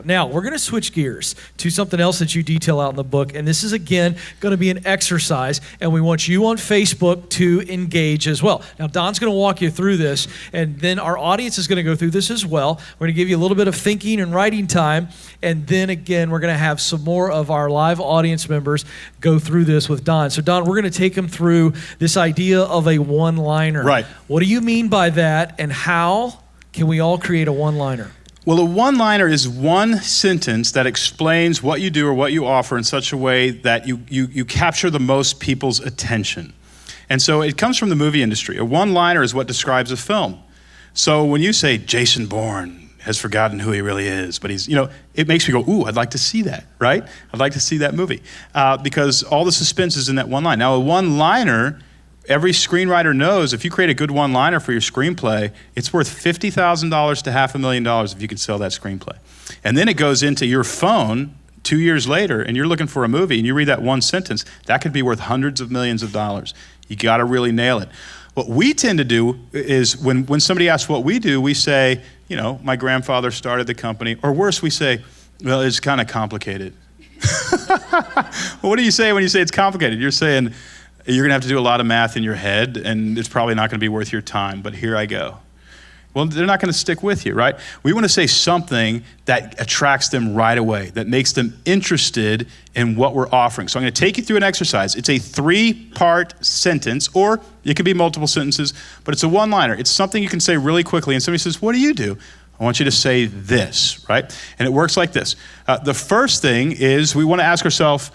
Now, we're going to switch gears to something else that you detail out in the book, and this is, again, going to be an exercise, and we want you on Facebook to engage as well. Now, Don's going to walk you through this, and then our audience is going to go through this as well. We're going to give you a little bit of thinking and writing time, and then, again, we're going to have some more of our live audience members go through this with Don. So, Don, we're going to take him through this idea of a one-liner. Right. What do you mean by that, and how can we all create a one-liner? Well, a one-liner is one sentence that explains what you do or what you offer in such a way that you capture the most people's attention. And so it comes from the movie industry. A one-liner is what describes a film. So when you say Jason Bourne has forgotten who he really is, but he's, it makes me go, ooh, I'd like to see that, right? I'd like to see that movie because all the suspense is in that one line. Now, a one-liner, every screenwriter knows if you create a good one-liner for your screenplay, it's worth $50,000 to $500,000 if you can sell that screenplay. And then it goes into your phone 2 years later, and you're looking for a movie, and you read that one sentence, that could be worth hundreds of millions of dollars. You got to really nail it. What we tend to do is when somebody asks what we do, we say, my grandfather started the company, or worse, we say, well, it's kind of complicated. Well, what do you say when you say it's complicated? You're saying, you're going to have to do a lot of math in your head, and it's probably not going to be worth your time, but here I go. Well, they're not going to stick with you, right? We want to say something that attracts them right away, that makes them interested in what we're offering. So I'm going to take you through an exercise. It's a 3-part sentence, or it could be multiple sentences, but it's a one-liner. It's something you can say really quickly, and somebody says, what do you do? I want you to say this, right? And it works like this. The first thing is we want to ask ourselves,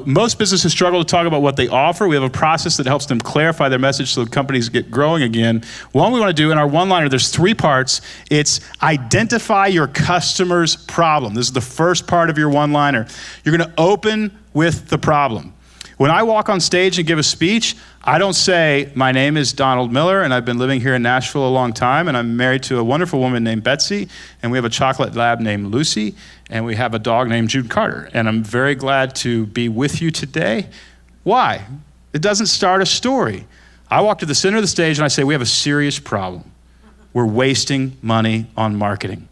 most businesses struggle to talk about what they offer. We have a process that helps them clarify their message so companies get growing again. One we want to do in our one-liner, there's 3 parts. It's identify your customer's problem. This is the first part of your one-liner. You're going to open with the problem. When I walk on stage and give a speech, I don't say, my name is Donald Miller, and I've been living here in Nashville a long time, and I'm married to a wonderful woman named Betsy, and we have a chocolate lab named Lucy, and we have a dog named Jude Carter, and I'm very glad to be with you today. Why? It doesn't start a story. I walk to the center of the stage and I say, we have a serious problem. We're wasting money on marketing,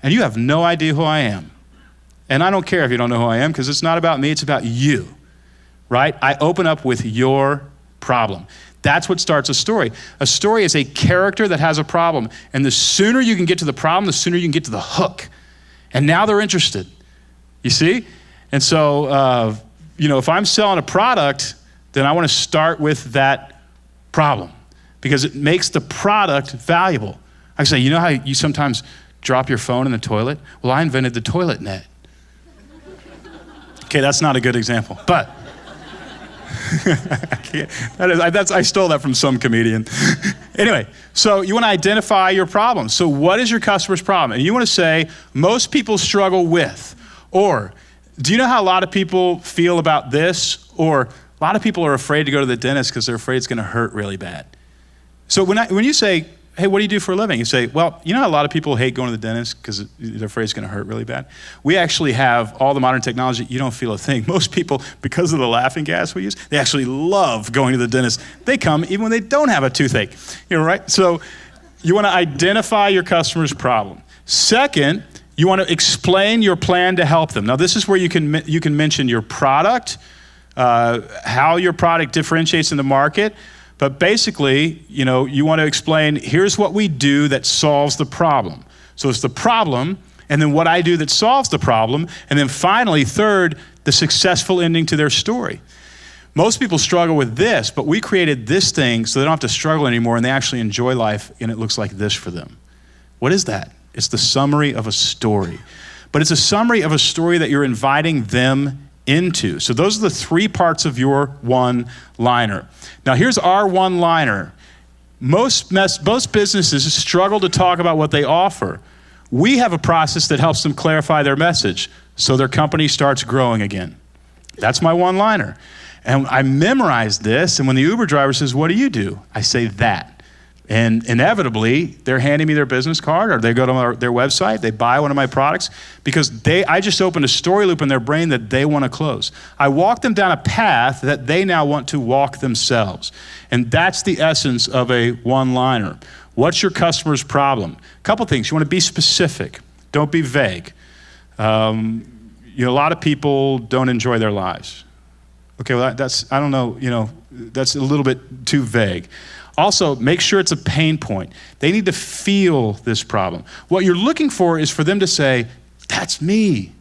and you have no idea who I am. And I don't care if you don't know who I am, because it's not about me, it's about you. Right? I open up with your problem. That's what starts a story. A story is a character that has a problem. And the sooner you can get to the problem, the sooner you can get to the hook. And now they're interested. You see? And so, if I'm selling a product, then I want to start with that problem because it makes the product valuable. I say, you know how you sometimes drop your phone in the toilet? Well, I invented the toilet net. Okay, that's not a good example, but I stole that from some comedian. Anyway, so you want to identify your problem. So what is your customer's problem? And you want to say, most people struggle with, or do you know how a lot of people feel about this? Or a lot of people are afraid to go to the dentist because they're afraid it's going to hurt really bad. So when you say, hey, what do you do for a living? You say, well, you know how a lot of people hate going to the dentist because they're afraid it's going to hurt really bad? We actually have all the modern technology. You don't feel a thing. Most people, because of the laughing gas we use, they actually love going to the dentist. They come even when they don't have a toothache. Right? So you want to identify your customer's problem. Second, you want to explain your plan to help them. Now, this is where you can mention your product, how your product differentiates in the market. But basically, you want to explain, here's what we do that solves the problem. So it's the problem, and then what I do that solves the problem, and then finally, third, the successful ending to their story. Most people struggle with this, but we created this thing so they don't have to struggle anymore, and they actually enjoy life, and it looks like this for them. What is that? It's the summary of a story. But it's a summary of a story that you're inviting them into. So those are the 3 parts of your one-liner. Now here's our one-liner. Most businesses struggle to talk about what they offer. We have a process that helps them clarify their message so their company starts growing again. That's my one-liner. And I memorized this, and when the Uber driver says, what do you do? I say that. And inevitably, they're handing me their business card, or they go to their website, they buy one of my products, because I just opened a story loop in their brain that they want to close. I walk them down a path that they now want to walk themselves. And that's the essence of a one-liner. What's your customer's problem? A couple things. You want to be specific. Don't be vague. A lot of people don't enjoy their lives. Okay, well, I don't know, that's a little bit too vague. Also, make sure it's a pain point. They need to feel this problem. What you're looking for is for them to say, that's me.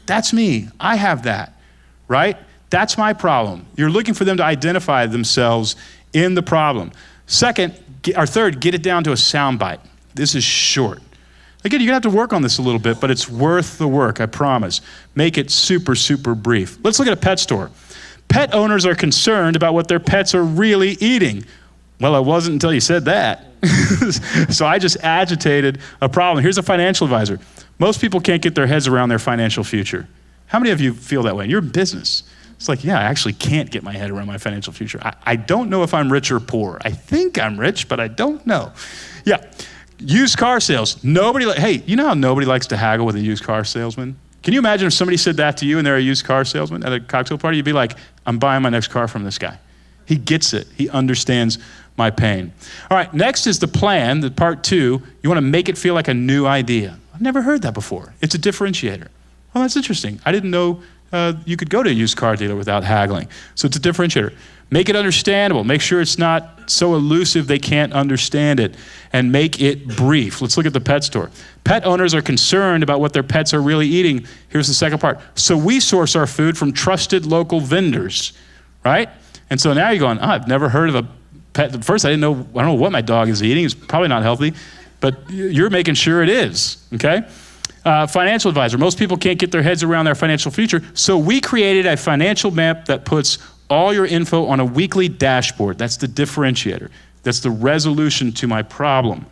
That's me. I have that, right? That's my problem. You're looking for them to identify themselves in the problem. Third, get it down to a soundbite. This is short. Again, you're gonna have to work on this a little bit, but it's worth the work, I promise. Make it super, super brief. Let's look at a pet store. Pet owners are concerned about what their pets are really eating. Well, it wasn't until you said that. So I just agitated a problem. Here's a financial advisor. Most people can't get their heads around their financial future. How many of you feel that way? You're in business. It's like, yeah, I actually can't get my head around my financial future. I don't know if I'm rich or poor. I think I'm rich, but I don't know. Yeah, used car sales. Hey, you know how nobody likes to haggle with a used car salesman? Can you imagine if somebody said that to you and they're a used car salesman at a cocktail party? You'd be like, I'm buying my next car from this guy. He gets it. He understands my pain. All right, next is the plan, the part 2. You want to make it feel like a new idea. I've never heard that before. It's a differentiator. Oh, that's interesting. I didn't know you could go to a used car dealer without haggling. So it's a differentiator. Make it understandable. Make sure it's not so elusive they can't understand it. And make it brief. Let's look at the pet store. Pet owners are concerned about what their pets are really eating. Here's the second part. So we source our food from trusted local vendors, right? And so now you're going, I've never heard of a pet. At first I don't know what my dog is eating. It's probably not healthy, but you're making sure it is, okay? Financial advisor. Most people can't get their heads around their financial future, so we created a financial map that puts all your info on a weekly dashboard. That's the differentiator. That's the resolution to my problem.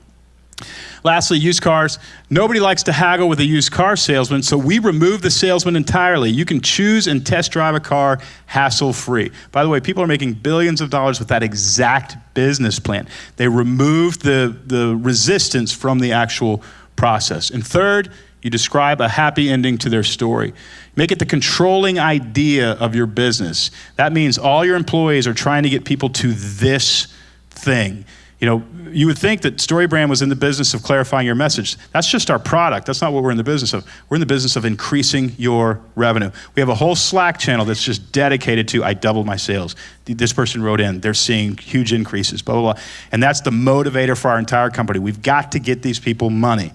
Lastly, used cars. Nobody likes to haggle with a used car salesman, so we remove the salesman entirely. You can choose and test drive a car hassle-free. By the way, people are making billions of dollars with that exact business plan. They removed the resistance from the actual process. And third, you describe a happy ending to their story. Make it the controlling idea of your business. That means all your employees are trying to get people to this thing. You would think that Storybrand was in the business of clarifying your message. That's just our product. That's not what we're in the business of. We're in the business of increasing your revenue. We have a whole Slack channel that's just dedicated to, I doubled my sales. This person wrote in, they're seeing huge increases, blah, blah, blah. And that's the motivator for our entire company. We've got to get these people money.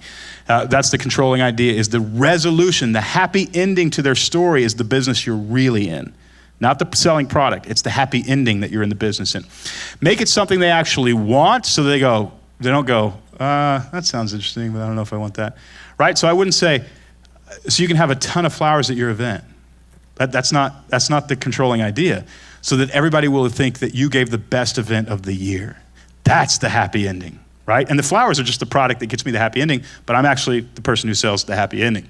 That's the controlling idea, is the resolution, the happy ending to their story is the business you're really in. Not the selling product. It's the happy ending that you're in the business in. Make it something they actually want, so they don't go, that sounds interesting, but I don't know if I want that. Right? So I wouldn't say, so you can have a ton of flowers at your event. That's not the controlling idea. So that everybody will think that you gave the best event of the year. That's the happy ending. Right? And the flowers are just the product that gets me the happy ending, but I'm actually the person who sells the happy ending.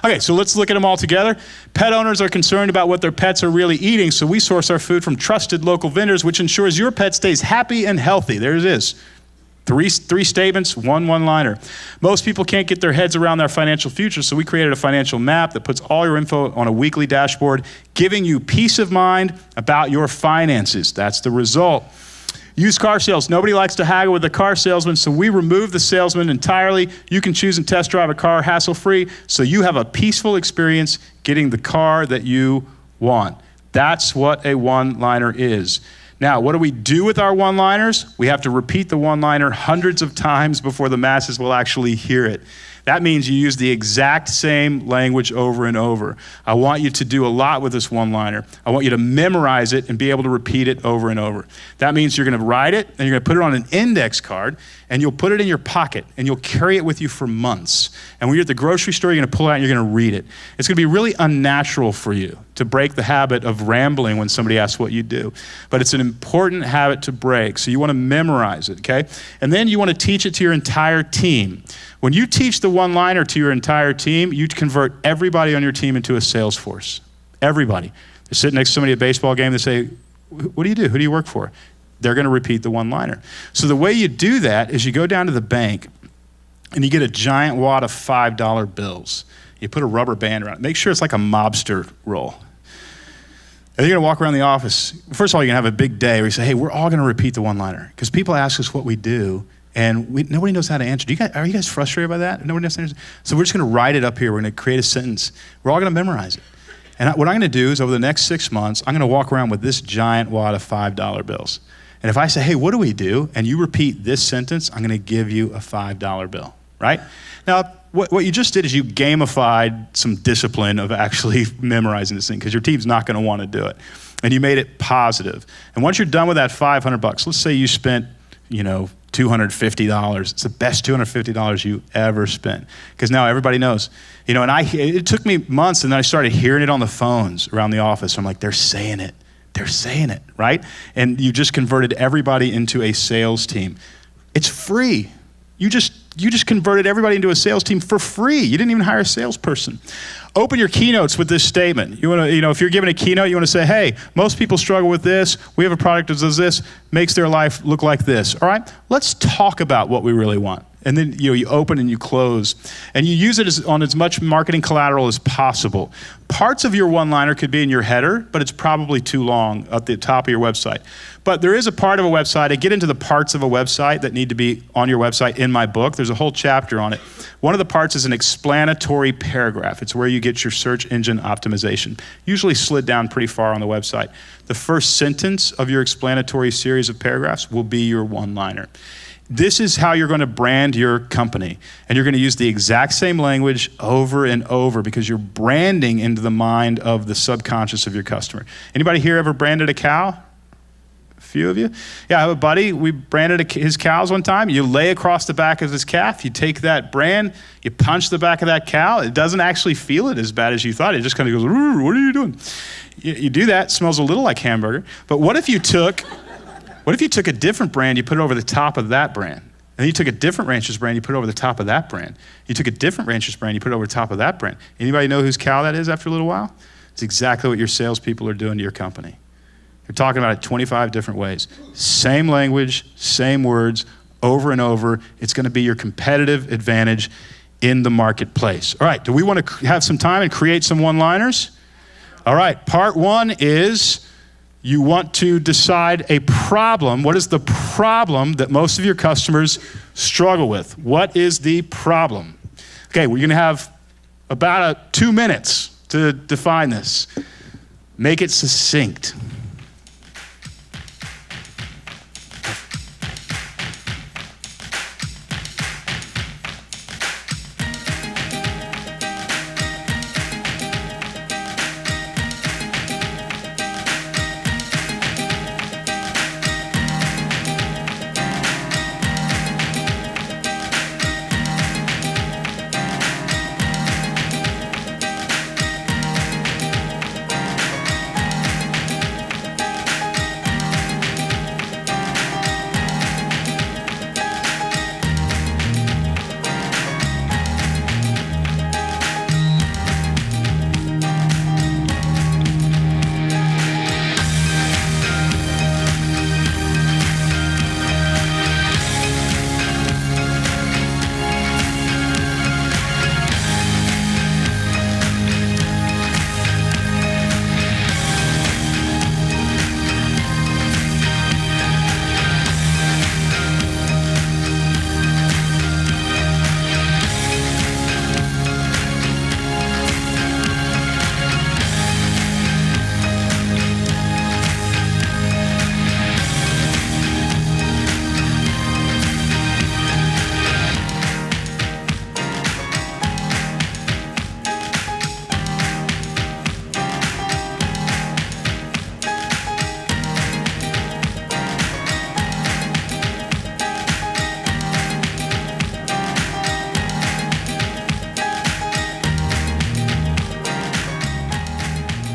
Okay, so let's look at them all together. Pet owners are concerned about what their pets are really eating, so we source our food from trusted local vendors, which ensures your pet stays happy and healthy. There it is. Three statements, one-liner. Most people can't get their heads around their financial future, so we created a financial map that puts all your info on a weekly dashboard, giving you peace of mind about your finances. That's the result. Used car sales. Nobody likes to haggle with the car salesman, so we remove the salesman entirely. You can choose and test drive a car hassle-free, so you have a peaceful experience getting the car that you want. That's what a one-liner is. Now, what do we do with our one-liners? We have to repeat the one-liner hundreds of times before the masses will actually hear it. That means you use the exact same language over and over. I want you to do a lot with this one-liner. I want you to memorize it and be able to repeat it over and over. That means you're going to write it and you're going to put it on an index card and you'll put it in your pocket and you'll carry it with you for months. And when you're at the grocery store, you're going to pull it out and you're going to read it. It's going to be really unnatural for you to break the habit of rambling when somebody asks what you do. But it's an important habit to break, so you want to memorize it, okay? And then you want to teach it to your entire team. When you teach the one-liner to your entire team, you convert everybody on your team into a sales force. Everybody. They're sitting next to somebody at a baseball game, they say, what do you do? Who do you work for? They're going to repeat the one-liner. So the way you do that is you go down to the bank and you get a giant wad of $5 bills. You put a rubber band around it. Make sure it's like a mobster roll. And you're going to walk around the office. First of all, you're going to have a big day where you say, hey, we're all going to repeat the one-liner. Because people ask us what we do, and nobody knows how to answer. Are you guys frustrated by that? Nobody knows how to answer? So we're just going to write it up here. We're going to create a sentence. We're all going to memorize it. And what I'm going to do is over the next 6 months, I'm going to walk around with this giant wad of $5 bills. And if I say, hey, what do we do? And you repeat this sentence, I'm going to give you a $5 bill, right? Now, what you just did is you gamified some discipline of actually memorizing this thing because your team's not going to want to do it. And you made it positive. And once you're done with that $500, let's say you spent, $250. It's the best $250 you ever spent. Because now everybody knows. And it took me months, and then I started hearing it on the phones around the office. I'm like, they're saying it. They're saying it, right? And you just converted everybody into a sales team. It's free. You just converted everybody into a sales team for free. You didn't even hire a salesperson. Open your keynotes with this statement. You want to, if you're giving a keynote, you want to say, hey, most people struggle with this. We have a product that does this, makes their life look like this. All right, let's talk about what we really want. And then you open and you close. And you use it on as much marketing collateral as possible. Parts of your one-liner could be in your header, but it's probably too long at the top of your website. But there is a part of a website. I get into the parts of a website that need to be on your website in my book. There's a whole chapter on it. One of the parts is an explanatory paragraph. It's where you get your search engine optimization, usually slid down pretty far on the website. The first sentence of your explanatory series of paragraphs will be your one-liner. This is how you're going to brand your company. And you're going to use the exact same language over and over because you're branding into the mind of the subconscious of your customer. Anybody here ever branded a cow? A few of you? Yeah, I have a buddy. We branded his cows one time. You lay across the back of his calf. You take that brand. You punch the back of that cow. It doesn't actually feel it as bad as you thought. It just kind of goes, what are you doing? You do that. It smells a little like hamburger. But what if you took a different brand, you put it over the top of that brand? And you took a different rancher's brand, you put it over the top of that brand. You took a different rancher's brand, you put it over the top of that brand. Anybody know whose cow that is after a little while? It's exactly what your salespeople are doing to your company. They're talking about it 25 different ways. Same language, same words, over and over. It's going to be your competitive advantage in the marketplace. All right, do we want to have some time and create some one-liners? All right, part one is you want to decide a problem. What is the problem that most of your customers struggle with? What is the problem? Okay, we're going to have about 2 minutes to define this. Make it succinct.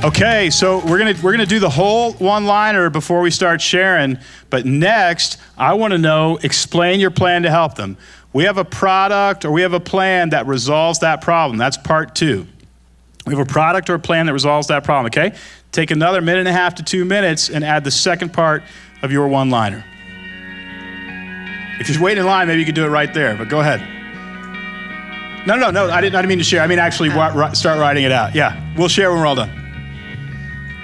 Okay, so we're gonna do the whole one-liner before we start sharing, but next, I wanna know, explain your plan to help them. We have a product or we have a plan that resolves that problem. That's part two. We have a product or a plan that resolves that problem, okay? Take another 1.5 to 2 minutes and add the second part of your one-liner. If you're waiting in line, maybe you could do it right there, but go ahead. No, I didn't mean to share. I mean actually start writing it out. Yeah, we'll share when we're all done.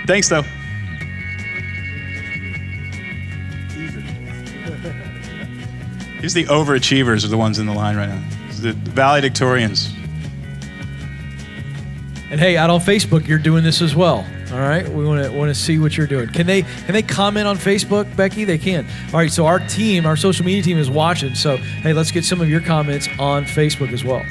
Thanks, though. Here's the overachievers are the ones in the line right now. The valedictorians. And hey, out on Facebook, you're doing this as well. All right, we want to see what you're doing. Can they comment on Facebook, Becky? They can. All right, so our team, our social media team is watching. So hey, let's get some of your comments on Facebook as well.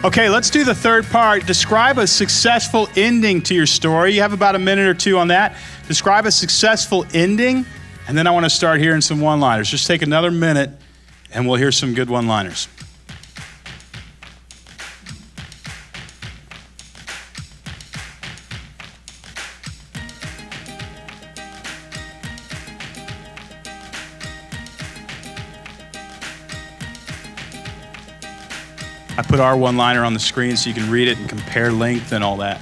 Okay, let's do the third part. Describe a successful ending to your story. You have about a minute or two on that. Describe a successful ending, and then I want to start hearing some one-liners. Just take another minute, and we'll hear some good one-liners. I put our one-liner on the screen so you can read it and compare length and all that.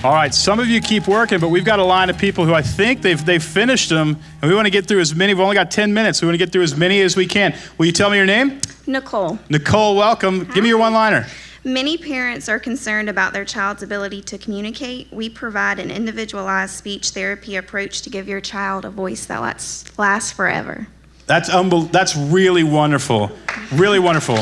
All right, some of you keep working, but we've got a line of people who I think they've finished them, and we want to get through as many. We've only got 10 minutes. We want to get through as many as we can. Will you tell me your name? Nicole. Nicole, welcome. Give me your one-liner. Many parents are concerned about their child's ability to communicate. We provide an individualized speech therapy approach to give your child a voice that lasts forever. That's really wonderful. Really wonderful.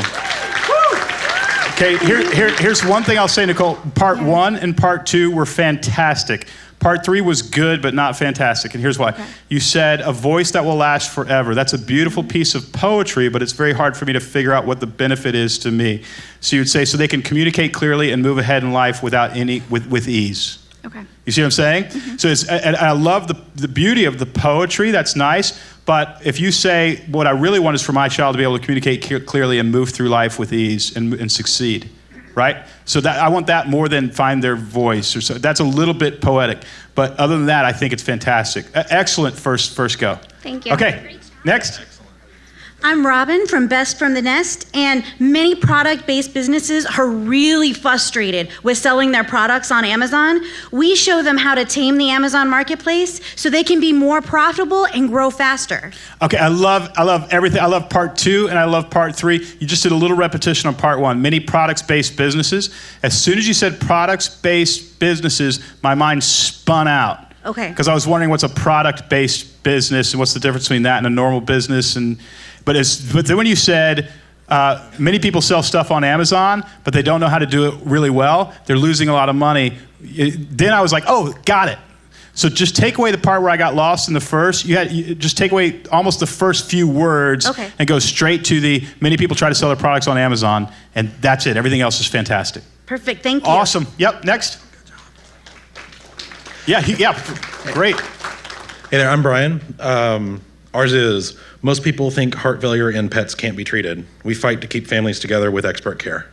Okay, here's one thing I'll say, Nicole. Part 1 and part 2 were fantastic. Part 3 was good, but not fantastic. And here's why. Okay. You said a voice that will last forever. That's a beautiful piece of poetry, but it's very hard for me to figure out what the benefit is to me. So you'd say, so they can communicate clearly and move ahead in life without with ease. Okay. You see what I'm saying? Mm-hmm. So and I love the beauty of the poetry. That's nice. But if you say, what I really want is for my child to be able to communicate clearly and move through life with ease and succeed, right? So that I want that more than find their voice. Or so. That's a little bit poetic. But other than that, I think it's fantastic. Excellent first go. Thank you. Okay, next. I'm Robin from Best from the Nest, and many product-based businesses are really frustrated with selling their products on Amazon. We show them how to tame the Amazon marketplace so they can be more profitable and grow faster. Okay, I love everything. I love part 2 and I love part 3. You just did a little repetition on part 1. Many products-based businesses. As soon as you said products-based businesses, my mind spun out. Okay. Because I was wondering what's a product-based business and what's the difference between that and a normal business. But then when you said many people sell stuff on Amazon, but they don't know how to do it really well, they're losing a lot of money. Then I was like, oh, got it. So just take away the part where I got lost in the first. You just take away almost the first few words and go straight to the many people try to sell their products on Amazon, and that's it. Everything else is fantastic. Perfect, thank you. Awesome. Yep, next. Yeah, great. Hey there, I'm Brian. Ours is, most people think heart failure in pets can't be treated. We fight to keep families together with expert care.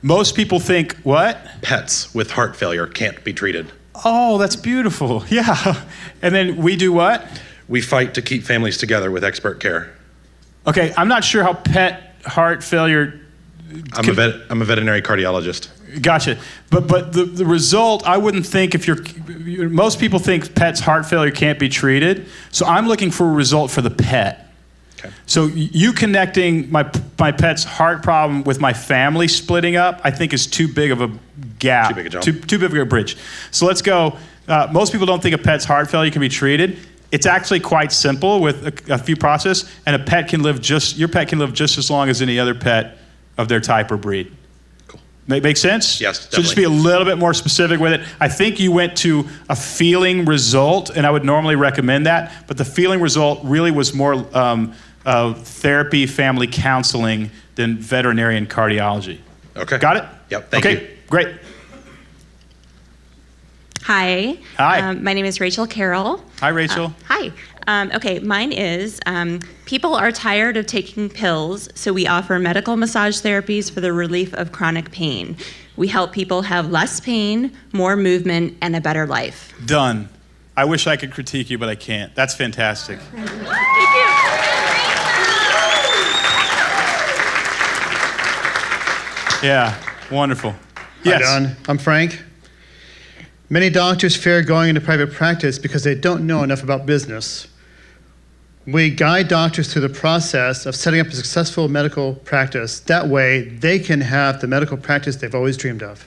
Most people think what? Pets with heart failure can't be treated. Oh, that's beautiful. Yeah. And then we do what? We fight to keep families together with expert care. Okay, I'm not sure how pet heart failure... I'm a veterinary cardiologist. Gotcha. But the result, I wouldn't think most people think pets' heart failure can't be treated. So I'm looking for a result for the pet. Okay. So you connecting my pet's heart problem with my family splitting up, I think is too big of a gap. Too big a jump. Too big of a bridge. So let's go. Most people don't think a pet's heart failure can be treated. It's actually quite simple with a few processes, and your pet can live just as long as any other pet of their type or breed. Cool. Make sense? Yes, definitely. So just be a little bit more specific with it. I think you went to a feeling result, and I would normally recommend that, but the feeling result really was more therapy, family counseling than veterinarian cardiology. Okay. Got it? Yep, thank you. Okay, great. Hi. Hi. My name is Rachel Carroll. Hi, Rachel. Hi. Okay, mine is people are tired of taking pills, so we offer medical massage therapies for the relief of chronic pain. We help people have less pain, more movement, and a better life. Done. I wish I could critique you, but I can't. That's fantastic. Thank you. Yeah, wonderful. Yes. Hi, Don. I'm Frank. Many doctors fear going into private practice because they don't know enough about business. We guide doctors through the process of setting up a successful medical practice. That way, they can have the medical practice they've always dreamed of.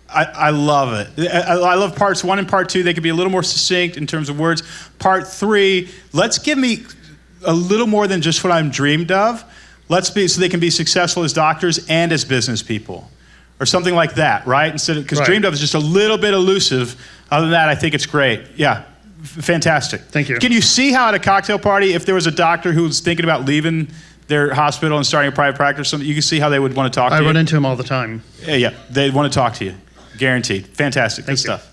I love it. I love parts 1 and part 2. They could be a little more succinct in terms of words. Part 3, let's give me a little more than just what I'm dreamed of. So they can be successful as doctors and as business people. Or something like that, right? Because Right. dreamed of is just a little bit elusive. Other than that, I think it's great. Yeah, fantastic. Thank you. Can you see how at a cocktail party, if there was a doctor who was thinking about leaving their hospital and starting a private practice or something, you can see how they would want to talk to you? I run into them all the time. Yeah, they'd want to talk to you. Guaranteed. Fantastic. Good Thank you. stuff.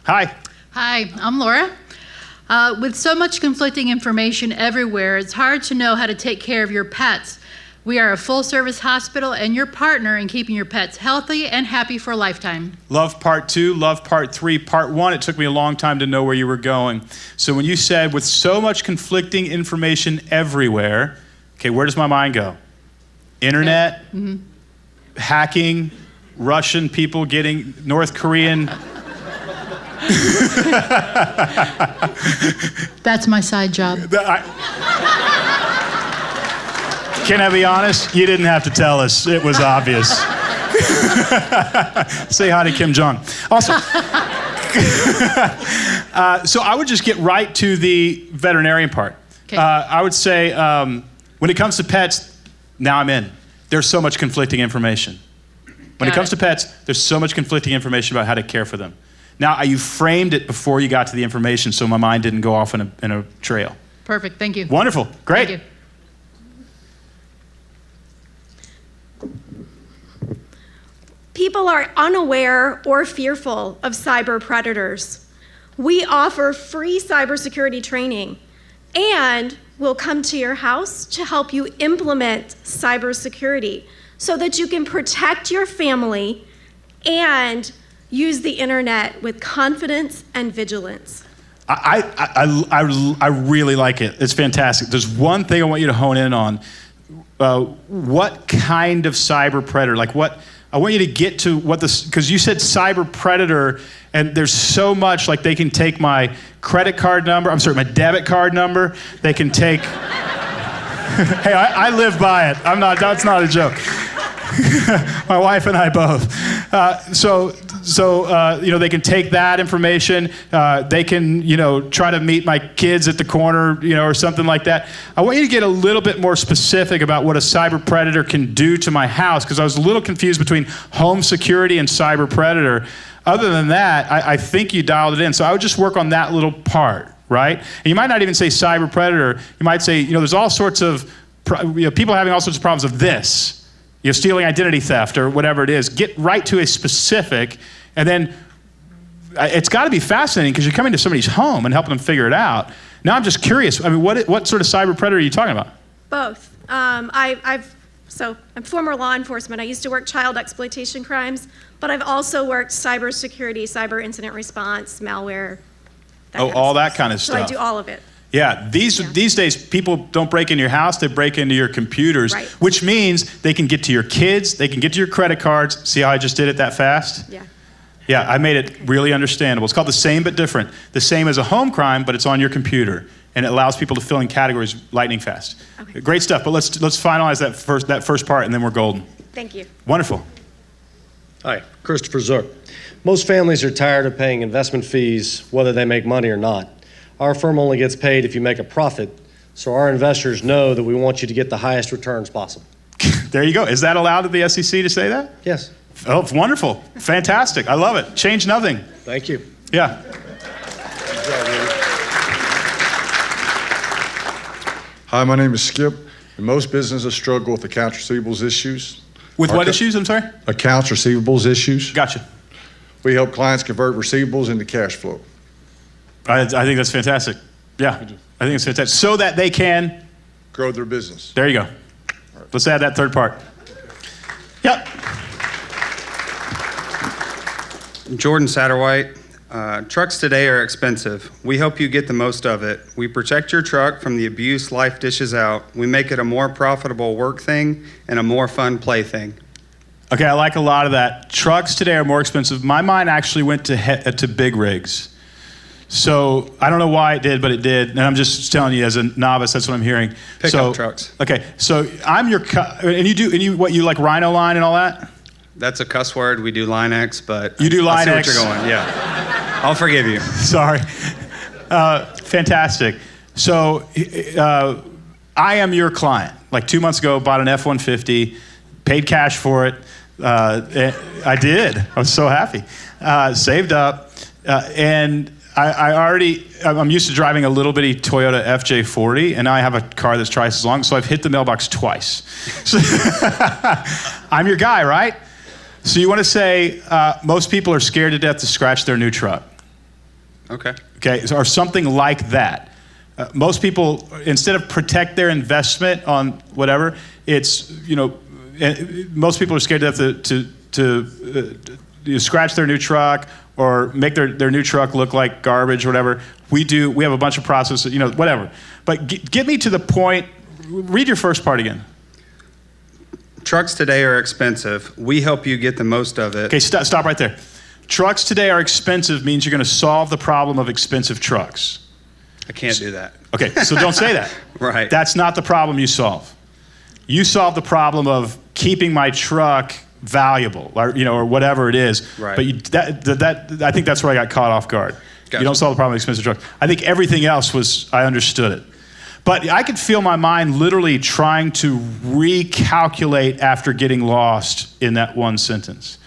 Hi. Hi, I'm Laura. With so much conflicting information everywhere, it's hard to know how to take care of your pets. We are a full-service hospital and your partner in keeping your pets healthy and happy for a lifetime. Love part 2, love part 3. Part 1, it took me a long time to know where you were going. So when you said, with so much conflicting information everywhere, okay, where does my mind go? Internet, hacking, Russian people getting North Korean. That's my side job. Can I be honest? You didn't have to tell us. It was obvious. Say hi to Kim Jong. Also, so I would just get right to the veterinarian part. Okay. I would say when it comes to pets, now I'm in. There's so much conflicting information. When it Got comes it. to pets, there's so much conflicting information about how to care for them. Now, you framed it before you got to the information, so my mind didn't go off in a trail. Perfect, thank you. Wonderful. Great. Thank you. People are unaware or fearful of cyber predators. We offer free cybersecurity training, and we'll come to your house to help you implement cybersecurity so that you can protect your family and use the internet with confidence and vigilance. I really like it. It's fantastic. There's one thing I want you to hone in on. What kind of cyber predator? Like what? I want you to get to what this, because you said cyber predator, and there's so much, like they can take my credit card number, my debit card number. They can take, hey, I live by it. That's not a joke. My wife and I both. So they can take that information. They can, try to meet my kids at the corner, or something like that. I want you to get a little bit more specific about what a cyber predator can do to my house, because I was a little confused between home security and cyber predator. Other than that, I think you dialed it in. So I would just work on that little part, right? And you might not even say cyber predator. You might say, there's all sorts of, people having all sorts of problems of this. Stealing identity theft or whatever it is. Get right to a specific, and then it's got to be fascinating because you're coming to somebody's home and helping them figure it out. Now I'm just curious. What sort of cyber predator are you talking about? Both. I'm former law enforcement. I used to work child exploitation crimes, but I've also worked cybersecurity, cyber incident response, malware. All that kind of So stuff. I do all of it. Yeah, these days, people don't break into your house, they break into your computers, Right. which means they can get to your kids, they can get to your credit cards. See how I just did it that fast? Yeah. Yeah, I made it really understandable. It's called The Same But Different. The same as a home crime, but it's on your computer. And it allows people to fill in categories lightning fast. Okay. Great stuff, but let's finalize that first part and then we're golden. Thank you. Wonderful. Hi, Christopher Zook. Most families are tired of paying investment fees whether they make money or not. Our firm only gets paid if you make a profit, so our investors know that we want you to get the highest returns possible. There you go. Is that allowed at the SEC to say that? Yes. Oh, wonderful. Fantastic. I love it. Change nothing. Thank you. Yeah. Hi, my name is Skip, and most businesses struggle with accounts receivables issues. With what issues, I'm sorry? Accounts receivables issues. Gotcha. We help clients convert receivables into cash flow. I think that's fantastic. Yeah, I think it's fantastic. So that they can grow their business. There you go. Let's add that third part. Yep. Jordan Satterwhite. Trucks today are expensive. We help you get the most of it. We protect your truck from the abuse life dishes out. We make it a more profitable work thing and a more fun play thing. Okay, I like a lot of that. Trucks today are more expensive. My mind actually went to big rigs. So I don't know why it did, but it did. And I'm just telling you as a novice, that's what I'm hearing. Pickup trucks. Okay, so I'm your, and you like Rhino line and all that? That's a cuss word. We do Line X, but you do Line I see X. what you're going. Yeah, I'll forgive you. Sorry. Fantastic. So I am your client. Like 2 months ago, bought an F-150, paid cash for it. I did. I was so happy. Saved up, and I'm used to driving a little bitty Toyota FJ40, and now I have a car that's twice as long, so I've hit the mailbox twice. So I'm your guy, right? So you want to say most people are scared to death to scratch their new truck. Okay. Okay, or something like that. Most people, instead of protect their investment on whatever, it's, most people are scared to death to scratch their new truck or make their new truck look like garbage or whatever. We have a bunch of processes, whatever. But get me to the point. Read your first part again. Trucks today are expensive. We help you get the most of it. Okay, stop right there. Trucks today are expensive means you're going to solve the problem of expensive trucks. I can't do that. Okay, so don't say that. Right. That's not the problem you solve. You solve the problem of keeping my truck valuable, or whatever it is. Right. But I think that's where I got caught off guard. Gotcha. You don't solve the problem of expensive trucks. I think everything else I understood it. But I could feel my mind literally trying to recalculate after getting lost in that one sentence.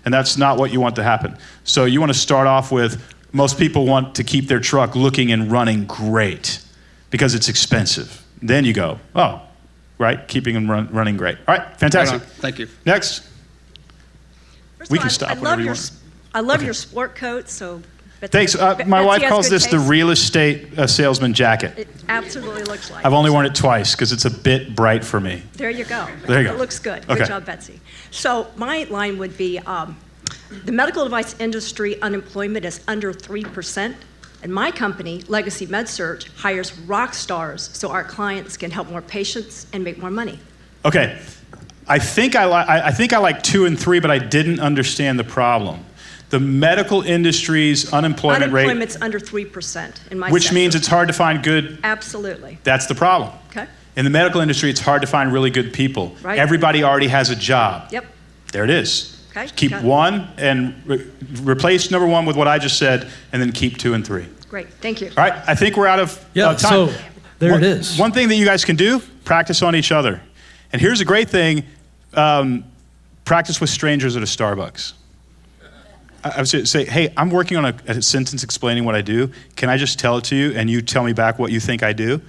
And that's not what you want to happen. So you want to start off with, most people want to keep their truck looking and running great because it's expensive. Then you go, oh, right, keeping them running great. All right, fantastic. Right on. Thank you. Next. First We of all, can stop whenever you want. I love your sport coat, so Thanks. My wife calls this the real estate salesman jacket. It absolutely looks like I've only worn it twice because it's a bit bright for me. There you go. There you go. It looks good. Okay. Good job, Betsy. So my line would be, the medical device industry unemployment is under 3%, and my company, Legacy MedSurg, hires rock stars so our clients can help more patients and make more money. Okay. I think I like 2 and 3, but I didn't understand the problem. The medical industry's unemployment rate... Unemployment's under 3% in my Which sector. means it's hard to find good... Absolutely. That's the problem. Okay. In the medical industry, it's hard to find really good people. Right. Everybody already has a job. Yep. There it is. Okay. Keep Got it. 1 and replace number 1 with what I just said, and then keep 2 and 3. Great. Thank you. All right. I think we're out of time. So there it is. One thing that you guys can do, practice on each other. And here's a great thing. Practice with strangers at a Starbucks. I would say, hey, I'm working on a sentence explaining what I do. Can I just tell it to you and you tell me back what you think I do?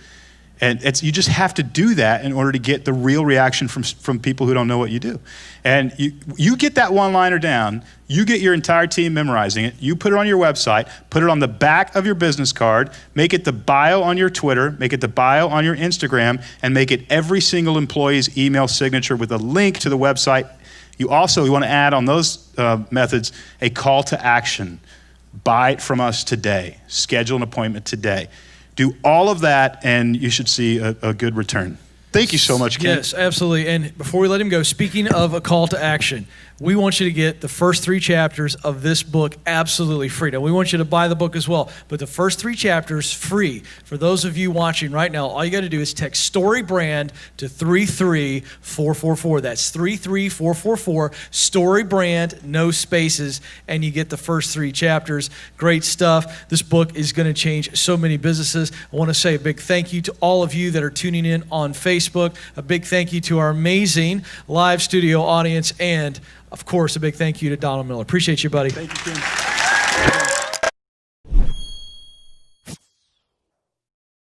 And you just have to do that in order to get the real reaction from people who don't know what you do. And you get that one-liner down, you get your entire team memorizing it, you put it on your website, put it on the back of your business card, make it the bio on your Twitter, make it the bio on your Instagram, and make it every single employee's email signature with a link to the website. You want to add on those methods a call to action. Buy it from us today. Schedule an appointment today. Do all of that, and you should see a good return. Thank you so much, Ken. Yes, absolutely. And before we let him go, speaking of a call to action, we want you to get the first 3 chapters of this book absolutely free. Now, we want you to buy the book as well, but the first 3 chapters free. For those of you watching right now, all you got to do is text Storybrand to 33444. That's 33444. Storybrand, no spaces, and you get the first 3 chapters. Great stuff. This book is going to change so many businesses. I want to say a big thank you to all of you that are tuning in on Facebook. A big thank you to our amazing live studio audience, and of course, a big thank you to Donald Miller. Appreciate you, buddy. Thank you, Ken.